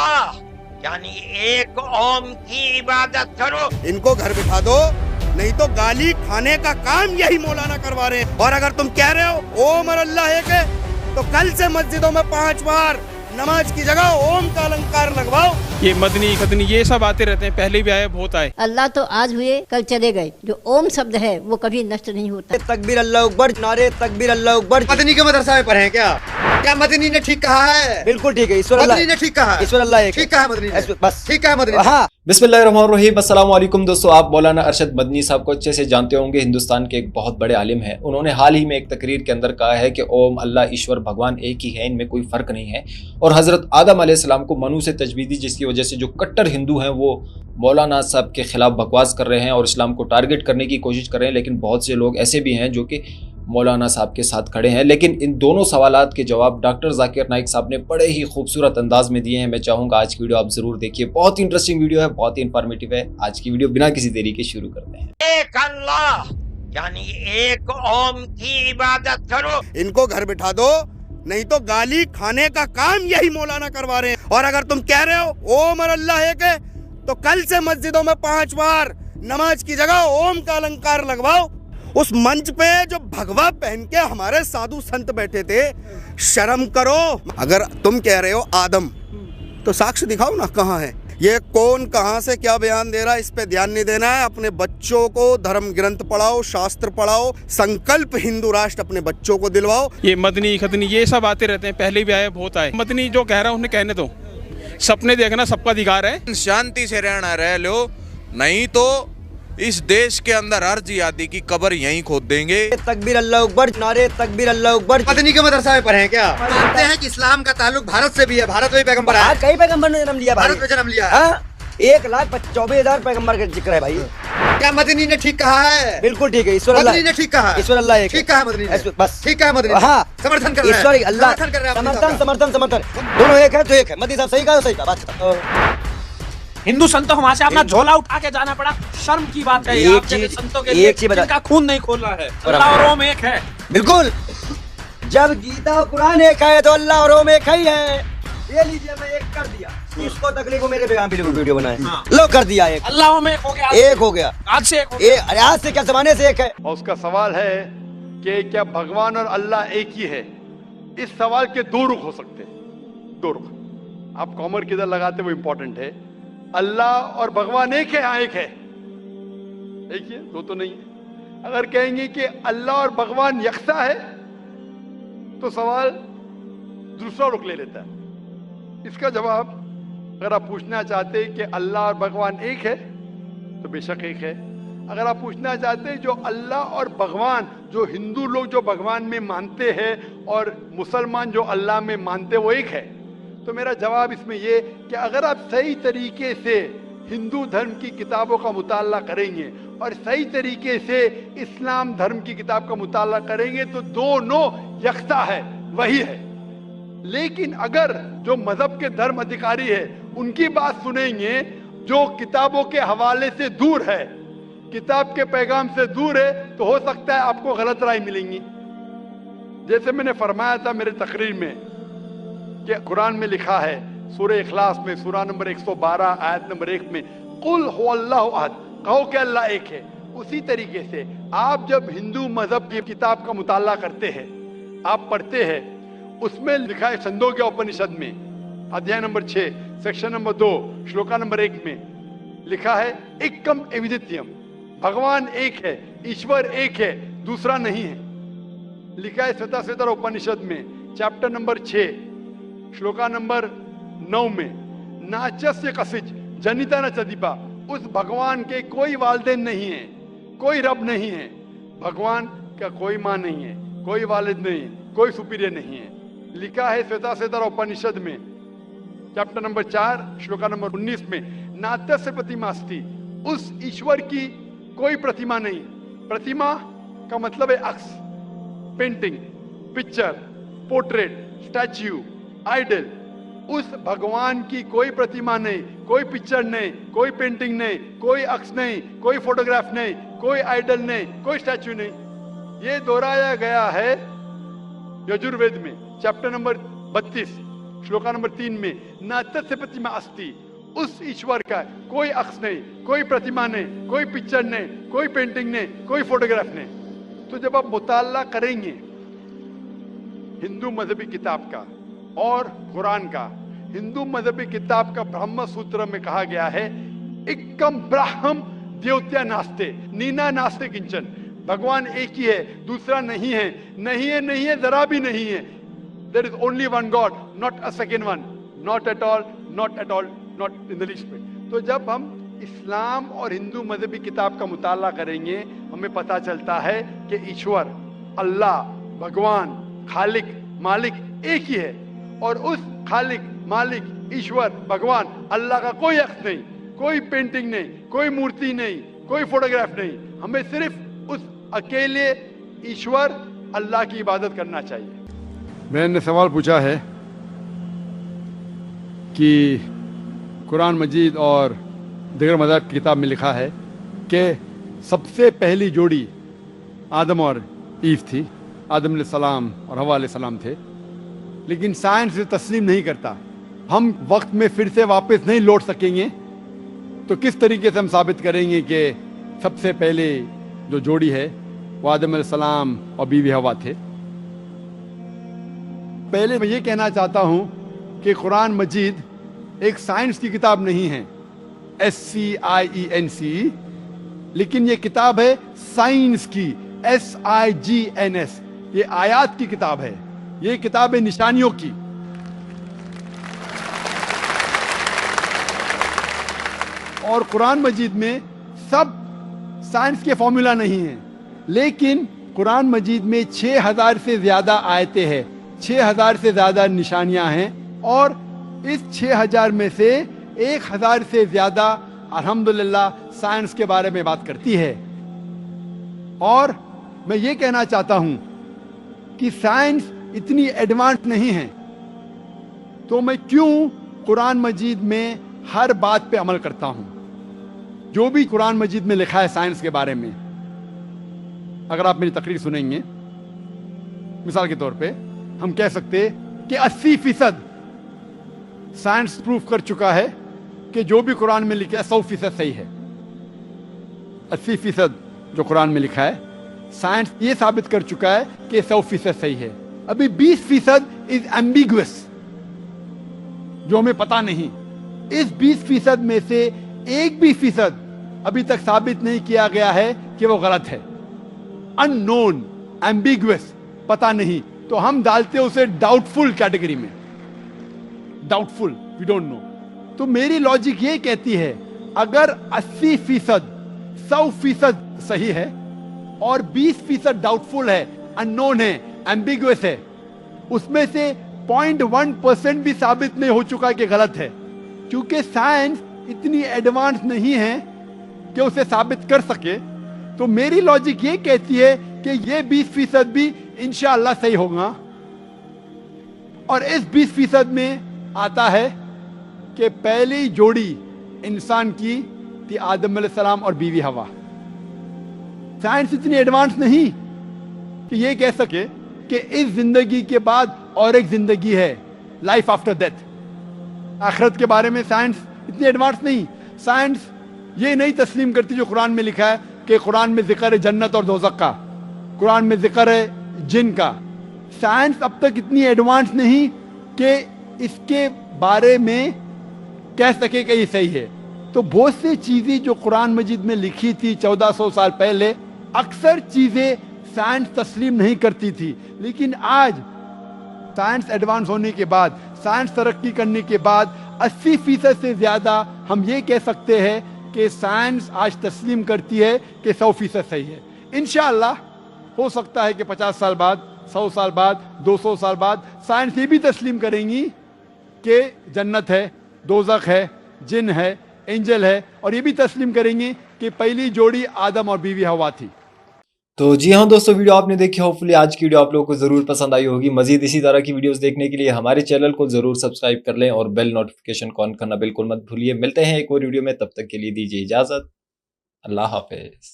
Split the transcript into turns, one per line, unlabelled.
अल्लाह यानी एक ओम की इबादत करो।
इनको घर बिठा दो, नहीं तो गाली खाने का काम यही मौलाना करवा रहे हैं। और अगर तुम कह रहे हो ओम और अल्लाह एक है, तो कल से मस्जिदों में 5 बार नमाज की जगह ओम का अलंकार लगवाओ।
ये मदनी खतनी ये सब आते रहते हैं, पहले भी आए, बहुत आए।
अल्लाह तो आज हुए कल चले गए, जो ओम शब्द है वो कभी नष्ट नहीं होता।
तकबीर अल्लाह अकबर, नारे तकबीर अल्लाह अकबर।
मदनी के मदरसा में पढ़े क्या? क्या मदनी ने ठीक कहा है?
बिल्कुल ठीक है, ईश्वर अल्लाह
मदनी ने ठीक कहा है,
ईश्वर अल्लाह एक
ठीक कहा मदनी ने,
बस
ठीक कहा मदनी ने।
हाँ।
बिस्मिल्लाहिर्रहमानिर्रहीम, अस्सलाम वालेकुम दोस्तों। आप मौलाना अरशद मदनी साहब को अच्छे से जानते होंगे, हिंदुस्तान के एक बहुत बड़े आलिम हैं। उन्होंने हाल ही में एक तकरीर के अंदर कहा है कि ओम, अल्लाह, ईश्वर, भगवान एक ही है, इनमें कोई फ़र्क नहीं है। और हज़रत आदम अलैहिस्सलाम को मनु से तजवीज़ दी, जिसकी वजह से जो कट्टर हिंदू हैं वो मौलाना साहब के ख़िलाफ़ बकवास कर रहे हैं और इस्लाम को टारगेट करने की कोशिश कर रहे हैं। लेकिन बहुत से लोग ऐसे भी हैं जो कि मौलाना साहब के साथ खड़े हैं। लेकिन इन दोनों सवालात के जवाब डॉक्टर जाकिर नाइक साहब ने बड़े ही खूबसूरत अंदाज में दिए हैं। मैं चाहूँगा आज की वीडियो आप ज़रूर देखिए, बहुत ही इंटरेस्टिंग वीडियो है, बहुत ही इन्फॉर्मेटिव है। आज की वीडियो बिना किसी देरी के शुरू करते हैं।
एक अल्लाह यानी एक ओम की इबादत करो।
इनको घर बिठा दो, नहीं तो गाली खाने का काम यही मौलाना करवा रहे हैं। और अगर तुम कह रहे हो ओम और अल्लाह एक है, तो कल से मस्जिदों में 5 बार नमाज की जगह ओम का अलंकार लगवाओ। उस मंच पे जो भगवा पहन के हमारे साधु संत बैठे थे, शर्म करो। अगर तुम कह रहे हो आदम, तो साक्ष्य दिखाओ ना, कहाँ है ये? कौन कहाँ से क्या बयान दे रहा है, इस पे ध्यान नहीं देना है। अपने बच्चों को धर्म ग्रंथ पढ़ाओ, शास्त्र पढ़ाओ, संकल्प हिंदू राष्ट्र अपने बच्चों को दिलवाओ।
ये मदनी खतनी ये सब आते रहते हैं, पहले भी आए, बहुत आए। मदनी जो कह रहा है उन्हें कहने दो, सपने देखना सबका अधिकार है।
शांति से रहना रह लो, नहीं तो इस देश के अंदर हर जिहादी की कब्र यहीं खोद देंगे।
तकबीर अल्लाह अकबर, नारे तकबीर अल्लाह अकबर।
मदनी के मदरसा में पढ़े क्या? मानते हैं कि इस्लाम का ताल्लुक भारत से भी है, भारत में भी पैगंबर आया,
कई पैगंबर ने जन्म लिया,
भारत में जन्म लिया है।
1,24,000 पैगंबर का जिक्र है भाई।
क्या मदनी ने ठीक कहा है?
बिल्कुल ठीक है, ईश्वर अल्लाह
मदनी ने ठीक कहा है,
ईश्वर अल्लाह एक
ठीक कहा मदनी ने,
बस
ठीक कहा मदनी ने।
हाँ,
समर्थन कर रहे हैं,
ईश्वर अल्लाह,
समर्थन कर रहे हैं,
समर्थन दोनों एक है तो एक है। मदनी साहब सही कहा, सही कहा, बात खत्म।
हिंदू संतों को वहां से अपना झोला उठा के जाना पड़ा, शर्म की बात है।
एक चीज,
संतों के लिए जिनका खून नहीं खोला है, अल्लाह और रोम एक है।
बिल्कुल, जब गीता और कुरान एक है तो अल्लाह और रोम एक ही है। ये लीजिए, मैं एक कर दिया, इसको तकलीफ को मेरे पैगाम पे वीडियो बनाए, लो कर दिया एक,
अल्लाह में एक हो गया,
एक हो गया,
आज से एक हो गया।
अरे आज से क्या, जमाने से एक है।
और उसका सवाल है कि क्या भगवान और अल्लाह एक ही है? इस सवाल के 2 रुख हो सकते हैं, 2 रुख। आप कॉमर किधर लगाते वो इंपॉर्टेंट है। अल्लाह और भगवान एक है? हाँ एक है, एक ही है, 2 तो नहीं है। अगर कहेंगे कि अल्लाह और भगवान यकसा है, तो सवाल दूसरा रुख ले लेता है। इसका जवाब, अगर आप पूछना चाहते हैं कि अल्लाह और भगवान एक है, तो बेशक एक है। अगर आप पूछना चाहते हैं जो अल्लाह और भगवान, जो हिंदू लोग जो भगवान में मानते हैं और मुसलमान जो अल्लाह में मानते वो एक है, तो मेरा जवाब इसमें ये कि अगर आप सही तरीके से हिंदू धर्म की किताबों का मुताला करेंगे और सही तरीके से इस्लाम धर्म की किताब का मुताला करेंगे, तो दोनों यकसा है, वही है। लेकिन अगर जो मजहब के धर्म अधिकारी है उनकी बात सुनेंगे, जो किताबों के हवाले से दूर है, किताब के पैगाम से दूर है, तो हो सकता है आपको गलत राय मिलेंगी। जैसे मैंने फरमाया था मेरे तकरीर में कि कुरान में लिखा है, सूरह इखलास में सूरह नंबर 112 आयत नंबर 1 में, कुल हुवल्लाहु अहद, कहो कि अल्लाह एक है। उसी तरीके से आप जब हिंदू मजहब की किताब का मुताला करते हैं, आप पढ़ते हैं, उसमें लिखा है छंदोग्य उपनिषद में अध्याय number 6 section number 2 shloka number 1 में लिखा है एकम अद्वितीयम, भगवान एक है, ईश्वर एक है, दूसरा नहीं है। लिखा है श्वेता उपनिषद में चैप्टर नंबर 6 श्लोका नंबर 9 में, नाचस्य कसिज जनिता न चदीपा, उस भगवान के कोई वालिदैन नहीं है, कोई रब नहीं है। भगवान का कोई माँ नहीं है, कोई वालिद नहीं है, कोई सुपीरियर नहीं है। लिखा है श्वेता उपनिषद में चैप्टर नंबर 4 श्लोका नंबर 19 में, नात्यस्य प्रतिमास्ति, उस ईश्वर की कोई प्रतिमा नहीं। प्रतिमा का मतलब है अक्स, painting, picture, portrait, statue, idol. उस भगवान की कोई प्रतिमा नहीं, कोई पिक्चर नहीं, कोई पेंटिंग नहीं, कोई अक्स नहीं, कोई फोटोग्राफ नहीं, कोई आइडल नहीं, कोई स्टैच्यू नहीं। ये दोहराया गया है यजुर्वेद में चैप्टर नंबर 32 श्लोका नंबर 3 में न तस्य प्रतिमा अस्ति, उस ईश्वर का कोई अक्ष नहीं, कोई प्रतिमा नहीं, कोई पिक्चर नहीं, कोई पेंटिंग नहीं, कोई फोटोग्राफ नहीं। तो जब आप मुताला करेंगे हिंदू मजहबी किताब का और कुरान का, हिंदू मजहबी किताब का ब्रह्म सूत्र में कहा गया है एकम ब्राह्म द्योत्या नास्ते, नीना नास्ते किंचन, भगवान एक ही है, दूसरा नहीं है, नहीं है, नहीं है, जरा भी नहीं है। There is only one God, not a second one, not at all, not at all, not in the least में। तो जब हम इस्लाम और हिंदू मजहबी किताब का मुताला करेंगे, हमें पता चलता है कि ईश्वर, अल्लाह, भगवान, खालिक, मालिक एक ही है, और उस खालिक, मालिक, ईश्वर, भगवान, अल्लाह का कोई अक्ष नहीं, कोई पेंटिंग नहीं, कोई मूर्ति नहीं, कोई फोटोग्राफ नहीं। हमें सिर्फ उस अकेले ईश्वर अल्लाह की इबादत करना चाहिए। मैंने सवाल पूछा है कि कुरान मजीद और दीगर मज़ाहिब की किताब में लिखा है कि सबसे पहली जोड़ी आदम और ईव थी, आदम अलैहिस्सलाम और हवा अलैहिस्सलाम थे, लेकिन साइंस इसे तस्लीम नहीं करता। हम वक्त में फिर से वापस नहीं लौट सकेंगे, तो किस तरीके से हम साबित करेंगे कि सबसे पहले जो जोड़ी है वो आदम अलैहिस्सलाम और बीवी हवा थे। पहले मैं ये कहना चाहता हूँ कि कुरान मजीद एक साइंस की किताब नहीं है, SCIENC, लेकिन ये किताब है साइंस की, SIGNS। ये आयात की किताब है, ये किताब है निशानियों की। और कुरान मजीद में सब साइंस के फॉर्मूला नहीं है, लेकिन कुरान मजीद में 6000 से ज्यादा आयतें हैं, 6000 से ज्यादा निशानियां हैं, और इस 6000 में से 1000 से ज्यादा अल्हम्दुलिल्लाह साइंस के बारे में बात करती है। और मैं ये कहना चाहता हूं कि साइंस इतनी एडवांस नहीं है, तो मैं क्यों कुरान मजीद में हर बात पे अमल करता हूं। जो भी कुरान मजीद में लिखा है साइंस के बारे में, अगर आप मेरी तकरीर सुनेंगे, मिसाल के तौर पे हम कह सकते कि 80% साइंस प्रूफ कर चुका है कि जो भी कुरान में लिखा है 100% सही है। 80% जो कुरान में लिखा है साइंस ये साबित कर चुका है कि 100% सही है। अभी 20% इज एम्बिगुअस, जो हमें पता नहीं। इस 20% में से 1% अभी तक साबित नहीं किया गया है कि वो गलत है। अननोन, एम्बिगुअस, पता नहीं, तो हम डालते हैं उसे डाउटफुल कैटेगरी में। Doubtful, we don't know. तो मेरी लॉजिक ये कहती है अगर 80% 100% सही है और 20% डाउटफुल है, अननोन है, एम्बिगुअस है, उसमें से 0.1% भी साबित नहीं हो चुका कि गलत है, क्योंकि साइंस इतनी एडवांस नहीं है कि उसे साबित कर सके। तो मेरी लॉजिक ये कहती है कि ये 20% भी इंशाअल्लाह सही होगा। और इस 20% में आता है कि पहली जोड़ी इंसान की थी आदम अलैहिस्सलाम और बीवी हवा। साइंस इतनी एडवांस नहीं कि ये कह सके कि इस जिंदगी के बाद और एक जिंदगी है, लाइफ आफ्टर डेथ। आखिरत के बारे में साइंस इतनी एडवांस नहीं। साइंस ये नहीं तस्लीम करती जो कुरान में लिखा है कि कुरान में जिक्र है जन्नत और दोज़ख का, कुरान में जिक्र है जिन का। साइंस अब तक इतनी एडवांस नहीं कि इसके बारे में कह सके कि ये सही है। तो बहुत सी चीजें जो कुरान मजीद में लिखी थी 1400 साल पहले, अक्सर चीजें साइंस तस्लीम नहीं करती थी, लेकिन आज साइंस एडवांस होने के बाद, साइंस तरक्की करने के बाद 80% से ज्यादा हम ये कह सकते हैं कि साइंस आज तस्लीम करती है कि 100% सही है। इंशाअल्लाह हो सकता है कि 50 साल बाद, 100 साल बाद, 200 साल बाद साइंस ये भी तस्लीम करेंगी कि जन्नत है, दोज़ख है, जिन है, एंजल है, और ये भी तस्लीम करेंगे कि पहली जोड़ी आदम और बीवी हवा थी।
तो जी हाँ दोस्तों, वीडियो आपने देखी, होपफुली आज की वीडियो आप लोगों को जरूर पसंद आई होगी। मजीद इसी तरह की वीडियोस देखने के लिए हमारे चैनल को जरूर सब्सक्राइब कर लें और बेल नोटिफिकेशन को ऑन करना बिल्कुल मत भूलिए। मिलते हैं एक और वीडियो में, तब तक के लिए दीजिए इजाजत। अल्लाह हाफिज।